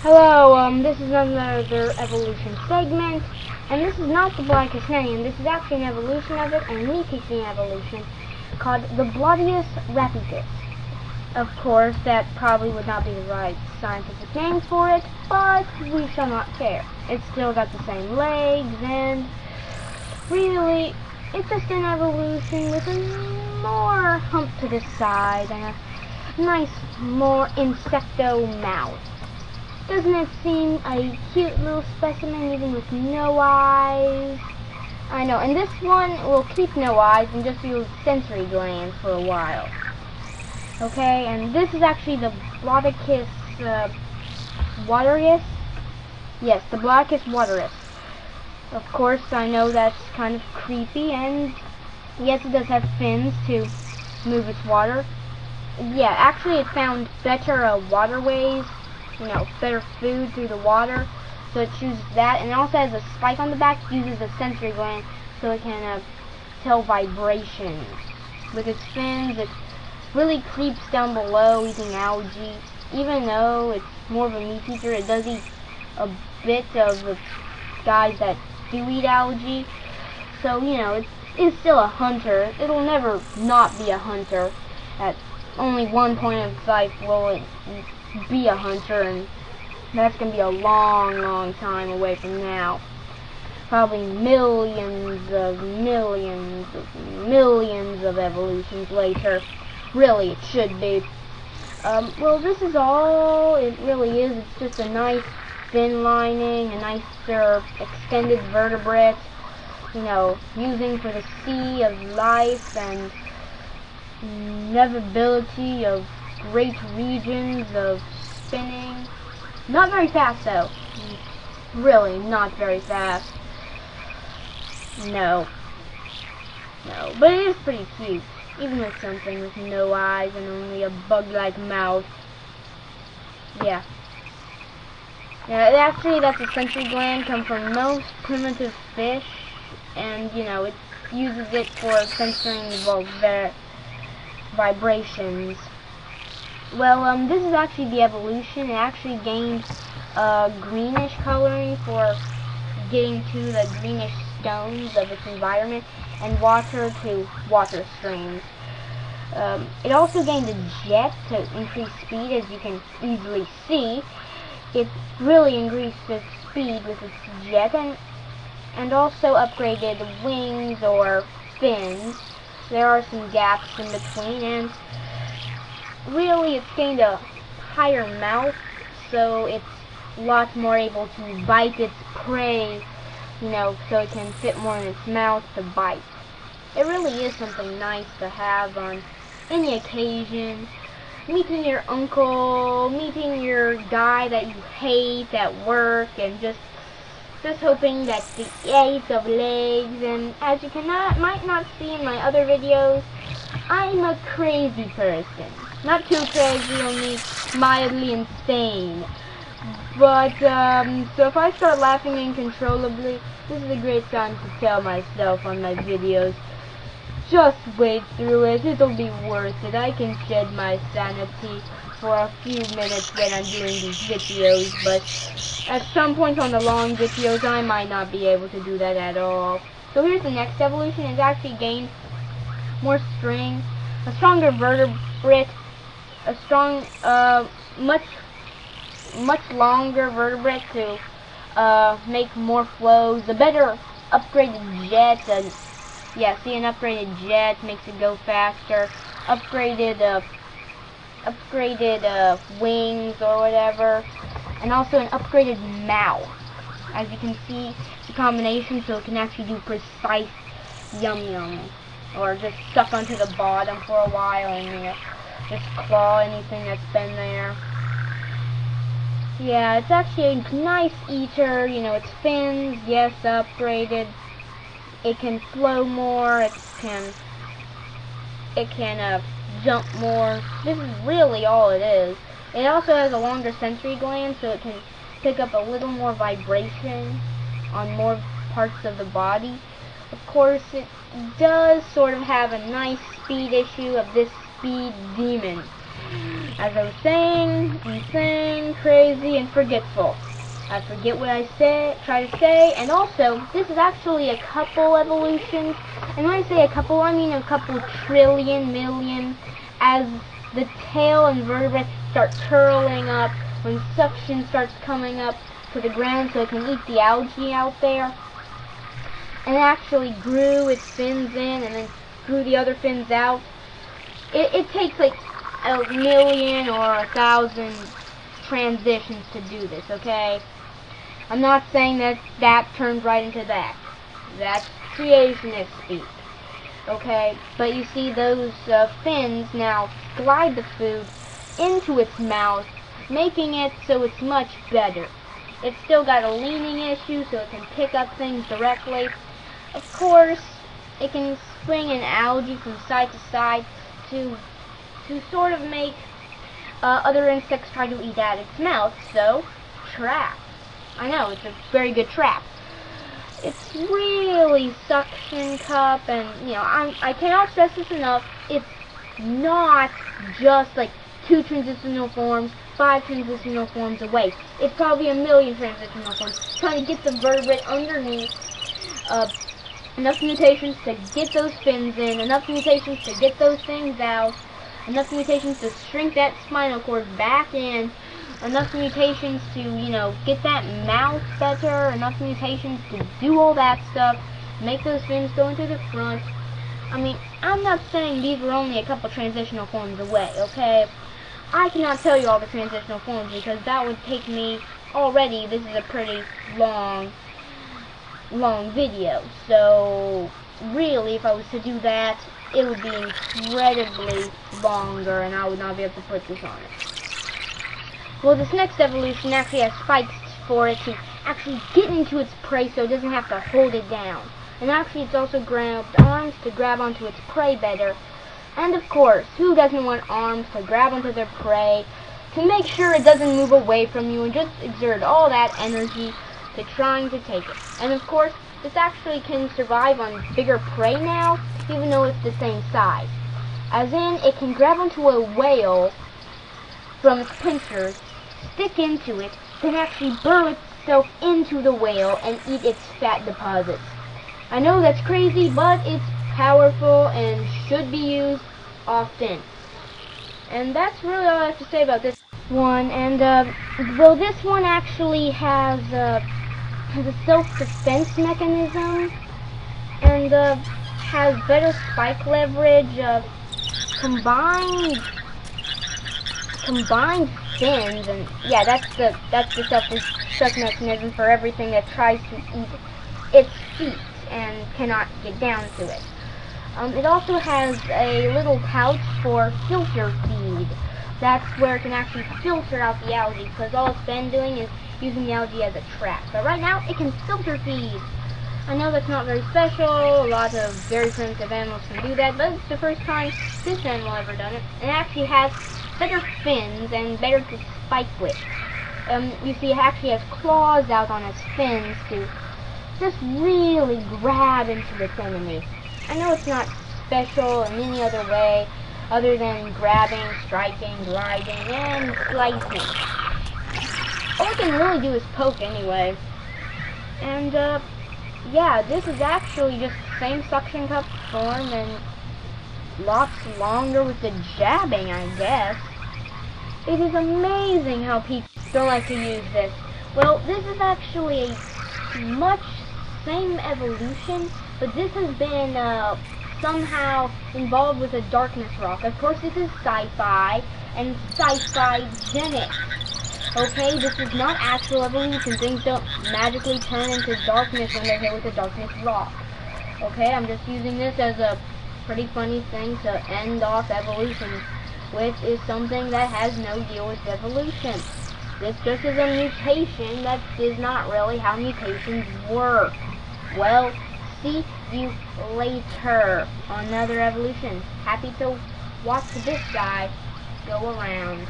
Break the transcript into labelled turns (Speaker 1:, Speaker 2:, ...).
Speaker 1: Hello, this is another evolution segment, and this is not the blackest name. This is actually an evolution of it, and me teaching an evolution called the Bloodius rapidus. Of course, that probably would not be the right scientific name for it, but we shall not care. It's still got the same legs, and really, it's just an evolution with a more hump to the side and a nice, more insecto mouth. Doesn't it seem a cute little specimen even with no eyes? I know, and this one will keep no eyes and just use sensory glands for a while. Okay, and this is actually the Bloodicus waterius. Yes, the Bloodicus waterius. Of course, I know that's kind of creepy, and yes, it does have fins to move its water. Yeah, actually it found better waterways, better food through the water, so it chooses that, and it also has a spike on the back, uses a sensory gland, so it can tell vibrations. With its fins, it really creeps down below, eating algae. Even though it's more of a meat eater, it does eat a bit of the guys that do eat algae, so, it is still a hunter. It'll never not be a hunter. At only one point of its life will it be a hunter, and that's going to be a long, long time away from now. Probably millions of evolutions later. Really, it should be. Well, this is all it really is. It's just a nice fin lining, a nicer extended vertebrate, using for the sea of life and navigability of great regions of spinning. Not very fast, though. Really, not very fast. No, but it is pretty cute, even with something with no eyes and only a bug-like mouth. Yeah. Actually, that's a sensory gland, comes from most primitive fish, and, it uses it for censoring their vibrations. Well, this is actually the evolution. It actually gained greenish coloring for getting to the greenish stones of its environment and water to water streams. It also gained a jet to increase speed, as you can easily see. It really increased its speed with its jet, and also upgraded wings or fins. There are some gaps in between, and really it's gained a higher mouth, so it's a lot more able to bite its prey, so it can fit more in its mouth to bite. It really is something nice to have on any occasion. Meeting your uncle, meeting your guy that you hate at work, and just hoping that the 8 of legs. And as you might not see in my other videos, I'm a crazy person. Not too crazy, only mildly insane. But, so if I start laughing uncontrollably, this is a great time to tell myself on my videos, just wait through it, it'll be worth it. I can shed my sanity for a few minutes when I'm doing these videos, but at some point on the long videos, I might not be able to do that at all. So here's the next evolution. It's actually gained more string, a stronger vertebrate, a strong, much longer vertebrate to make more flows, a better upgraded jet, and yeah, see, an upgraded jet makes it go faster, upgraded wings or whatever, and also an upgraded mouth. As you can see, the combination, so it can actually do precise yum, or just suck onto the bottom for a while and just claw anything that's been there. Yeah, it's actually a nice eater. Its fins, yes, upgraded. It can flow more. It can jump more. This is really all it is. It also has a longer sensory gland, so it can pick up a little more vibration on more parts of the body. Of course, it does sort of have a nice speed issue of this speed demon. As I was saying, insane, crazy, and forgetful. I forget what I try to say, and also, this is actually a couple evolutions, and when I say a couple, I mean a couple trillion, million, as the tail and vertebrae start curling up, when suction starts coming up to the ground so it can eat the algae out there, and it actually grew its fins in, and then grew the other fins out. It takes like a million or 1,000 transitions to do this, okay? I'm not saying that turns right into that. That's creationist speak, okay? But you see those fins now glide the food into its mouth, making it so it's much better. It's still got a leaning issue, so it can pick up things directly. Of course, it can swing an algae from side to side to sort of make other insects try to eat at its mouth, so trap. I know, it's a very good trap. It's really suction cup, and you know, I cannot stress this enough, it's not just like 2 transitional forms, 5 transitional forms away. It's probably a million transitional forms, trying to get the vertebrate underneath. Enough mutations to get those fins in, enough mutations to get those things out, enough mutations to shrink that spinal cord back in, enough mutations to, you know, get that mouth better, enough mutations to do all that stuff, make those fins go into the front. I mean, I'm not saying these were only a couple transitional forms away, okay? I cannot tell you all the transitional forms because that would take me, already, this is a pretty long video, so really if I was to do that, it would be incredibly longer and I would not be able to put this on it. Well, this next evolution actually has spikes for it to actually get into its prey so it doesn't have to hold it down. And actually it's also grabbed arms to grab onto its prey better. And of course, who doesn't want arms to grab onto their prey, to make sure it doesn't move away from you and just exert all that energy to trying to take it. And of course, this actually can survive on bigger prey now, even though it's the same size. As in, it can grab onto a whale from its pincers, stick into it, then actually burrow itself into the whale and eat its fat deposits. I know that's crazy, but it's powerful and should be used often. And that's really all I have to say about this one. And well, this one actually has a self-defense mechanism and has better spike leverage, combined fins, and yeah, that's the self-destruct mechanism for everything that tries to eat its feet and cannot get down to it. It also has a little pouch for filter feed. That's where it can actually filter out the algae, because all it's been doing is using the algae as a trap. But right now, it can filter feed. I know that's not very special. A lot of very primitive animals can do that, but it's the first time this animal ever done it. And it actually has better fins and better to spike with. You see, it actually has claws out on its fins to just really grab into its enemy. I know it's not special in any other way other than grabbing, striking, gliding, and slicing. All it can really do is poke anyway. And yeah, this is actually just the same suction cup form and lots longer with the jabbing, I guess. It is amazing how people don't like to use this. Well, this is actually a much same evolution, but this has been somehow involved with a darkness rock. Of course, this is sci-fi and sci-fi-genic. Okay, this is not actual evolution. Things don't magically turn into darkness when they're hit with a darkness rock. Okay, I'm just using this as a pretty funny thing to end off evolution, which is something that has no deal with evolution. This just is a mutation that is not really how mutations work. Well, see you later on another evolution. Happy to watch this guy go around.